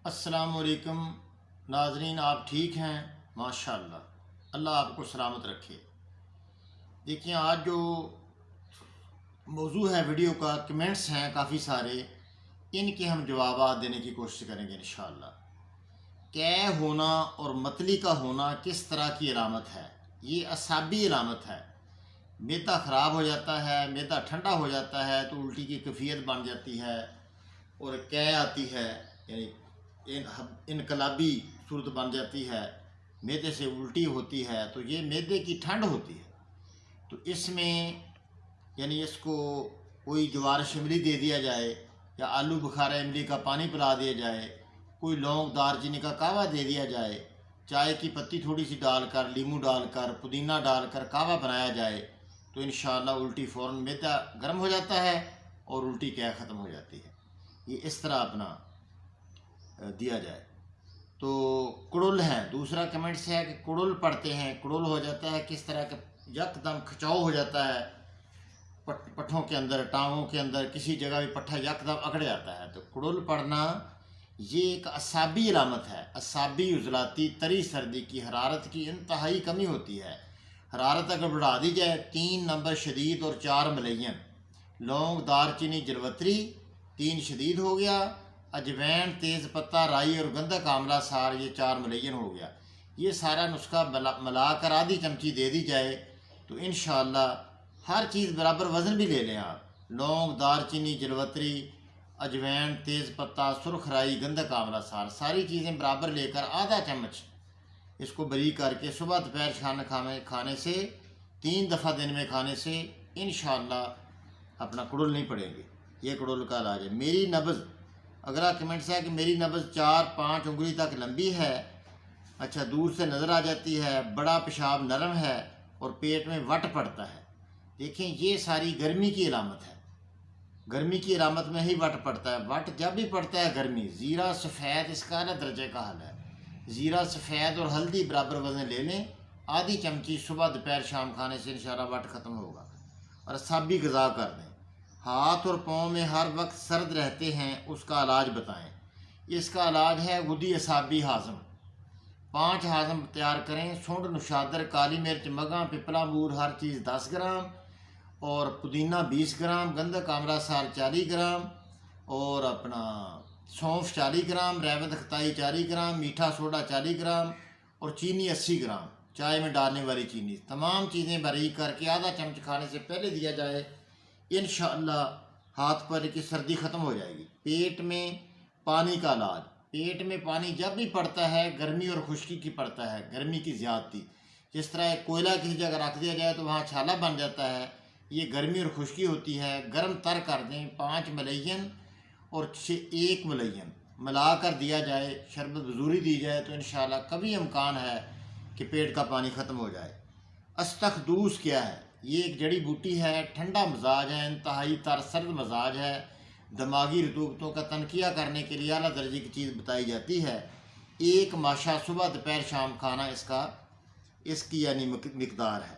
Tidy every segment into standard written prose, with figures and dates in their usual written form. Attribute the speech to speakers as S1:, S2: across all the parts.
S1: السلام علیکم ناظرین، آپ ٹھیک ہیں؟ ماشاءاللہ، اللہ آپ کو سلامت رکھے۔ دیکھیں، آج جو موضوع ہے ویڈیو کا، کمنٹس ہیں کافی سارے، ان کے ہم جوابات دینے کی کوشش کریں گے انشاءاللہ۔ قے ہونا اور متلی کا ہونا کس طرح کی علامت ہے؟ یہ اعصابی علامت ہے۔ معدہ خراب ہو جاتا ہے، معدہ ٹھنڈا ہو جاتا ہے تو الٹی کی کیفیت بن جاتی ہے اور قے آتی ہے، یعنی انقلابی صورت بن جاتی ہے، معدے سے الٹی ہوتی ہے، تو یہ معدے کی ٹھنڈ ہوتی ہے۔ تو اس میں یعنی اس کو کوئی جوارش املی دے دیا جائے یا آلو بخارا املی کا پانی پلا دیا جائے، کوئی لونگ دار چینی کا قہوہ دے دیا جائے، چائے کی پتی تھوڑی سی ڈال کر، لیمو ڈال کر، پودینہ ڈال کر قہوہ بنایا جائے تو انشاءاللہ الٹی فوراً معدہ گرم ہو جاتا ہے اور الٹی قے ختم ہو جاتی ہے۔ یہ اس طرح اپنا دیا جائے۔ تو کڑل ہے، دوسرا کمنٹس ہے کہ کڑل پڑھتے ہیں، کڑل ہو جاتا ہے کس طرح کا؟ یک دم کھچاؤ ہو جاتا ہے پٹھوں کے اندر، ٹانگوں کے اندر، کسی جگہ بھی پٹھا یک دم اکڑ جاتا ہے، تو کڑل پڑنا یہ ایک اعصابی علامت ہے۔ اعصابی عضلاتی تری سردی کی، حرارت کی انتہائی کمی ہوتی ہے۔ حرارت اگر بڑھا دی جائے، 3 نمبر شدید اور 4 ملین، لونگ دار چینی جلوتری 3 شدید ہو گیا، اجوین تیز پتہ رائی اور گندھک آملہ سار یہ 4 ملین ہو گیا۔ یہ سارا نسخہ ملا کر آدھی چمچی دے دی جائے تو انشاءاللہ ہر چیز برابر وزن بھی لے لیں آپ، لونگ دار چینی جلوتری اجوین تیز پتہ سرخ رائی گندھک آملہ سار، ساری چیزیں برابر لے کر آدھا چمچ اس کو بری کر کے صبح دوپہر شام کھانے سے 3 دفعہ دن میں کھانے سے انشاءاللہ اپنا کڑل نہیں پڑیں گے۔ یہ کڑل کا علاج ہے۔ میری نبض، اگلا کمنٹس ہے کہ میری نبض 4-5 انگلی تک لمبی ہے، اچھا دور سے نظر آ جاتی ہے، بڑا پیشاب نرم ہے اور پیٹ میں وٹ پڑتا ہے۔ دیکھیں، یہ ساری گرمی کی علامت ہے۔ گرمی کی علامت میں ہی وٹ پڑتا ہے۔ وٹ جب بھی پڑتا ہے گرمی، زیرہ سفید اس کا اعلیٰ درجے کا حل ہے۔ زیرہ سفید اور ہلدی برابر وزن لے لیں، آدھی چمچی صبح دوپہر شام کھانے سے انشاءاللہ وٹ ختم ہوگا۔ اور اعصابی غذا کر دیں۔ ہاتھ اور پاؤں میں ہر وقت سرد رہتے ہیں، اس کا علاج بتائیں۔ اس کا علاج ہے غدی اعصابی ہاضم۔ 5 ہاضم تیار کریں، سونڈ نشادر کالی مرچ مگاں پپلا مور ہر چیز 10 گرام اور پودینہ 20 گرام، گندھک آملہ سار 40 گرام اور اپنا سونف 40 گرام، ریوند خطائی 40 گرام، میٹھا سوڈا 40 گرام اور چینی 80 گرام، چائے میں ڈالنے والی چینی، تمام چیزیں باریک کر کے آدھا چمچ کھانے سے پہلے دیا جائے، انشاءاللہ ہاتھ پر کی سردی ختم ہو جائے گی۔ پیٹ میں پانی کا علاج، پیٹ میں پانی جب بھی پڑتا ہے گرمی اور خشکی کی پڑتا ہے، گرمی کی زیادتی، جس طرح ایک کوئلہ کسی جگہ رکھ دیا جائے تو وہاں چھالا بن جاتا ہے، یہ گرمی اور خشکی ہوتی ہے۔ گرم تر کر دیں، 5 ملین اور 1 ملین ملا کر دیا جائے، شربت بزوری دی جائے تو انشاءاللہ کبھی امکان ہے کہ پیٹ کا پانی ختم ہو جائے۔ استخدوس کیا ہے؟ یہ ایک جڑی بوٹی ہے، ٹھنڈا مزاج ہے، انتہائی تر سرد مزاج ہے، دماغی رطوبتوں کا تنقیہ کرنے کے لیے اعلیٰ درجے کی چیز بتائی جاتی ہے۔ 1 ماشا صبح دوپہر شام کھانا اس کی یعنی مقدار ہے۔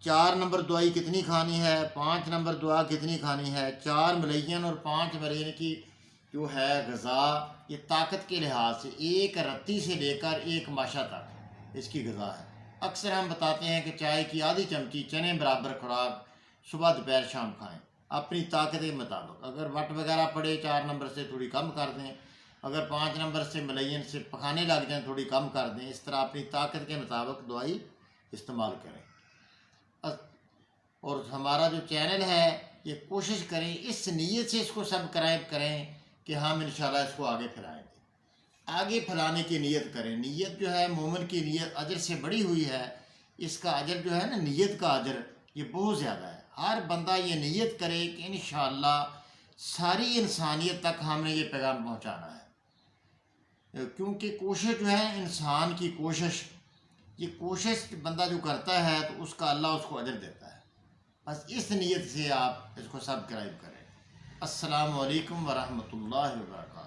S1: 4 نمبر دوائی کتنی کھانی ہے؟ 5 نمبر دعا کتنی کھانی ہے؟ 4 ملین اور 5 ملین کی جو ہے غذا، یہ طاقت کے لحاظ سے 1 رتی سے لے کر 1 ماشا تک اس کی غذا ہے۔ اکثر ہم بتاتے ہیں کہ چائے کی آدھی چمچی چنے برابر خوراک صبح دوپہر شام کھائیں اپنی طاقت کے مطابق۔ اگر وٹ وغیرہ پڑے 4 نمبر سے تھوڑی کم کر دیں، اگر 5 نمبر سے ملین سے پکانے لگ جائیں تھوڑی کم کر دیں، اس طرح اپنی طاقت کے مطابق دوائی استعمال کریں۔ اور ہمارا جو چینل ہے یہ کوشش کریں اس نیت سے اس کو سبسکرائب کریں کہ ہم انشاءاللہ اس کو آگے پھیلائیں گے، آگے پھیلانے کی نیت کریں۔ نیت جو ہے مومن کی نیت اجر سے بڑی ہوئی ہے، اس کا اجر جو ہے نا، نیت کا اجر یہ بہت زیادہ ہے۔ ہر بندہ یہ نیت کرے کہ انشاءاللہ ساری انسانیت تک ہم نے یہ پیغام پہنچانا ہے، کیونکہ کوشش جو ہے انسان کی کوشش، یہ کوشش بندہ جو کرتا ہے تو اس کا اللہ اس کو اجر دیتا ہے۔ بس اس نیت سے آپ اس کو سبسکرائب کریں۔ السلام علیکم ورحمۃ اللہ وبرکاتہ۔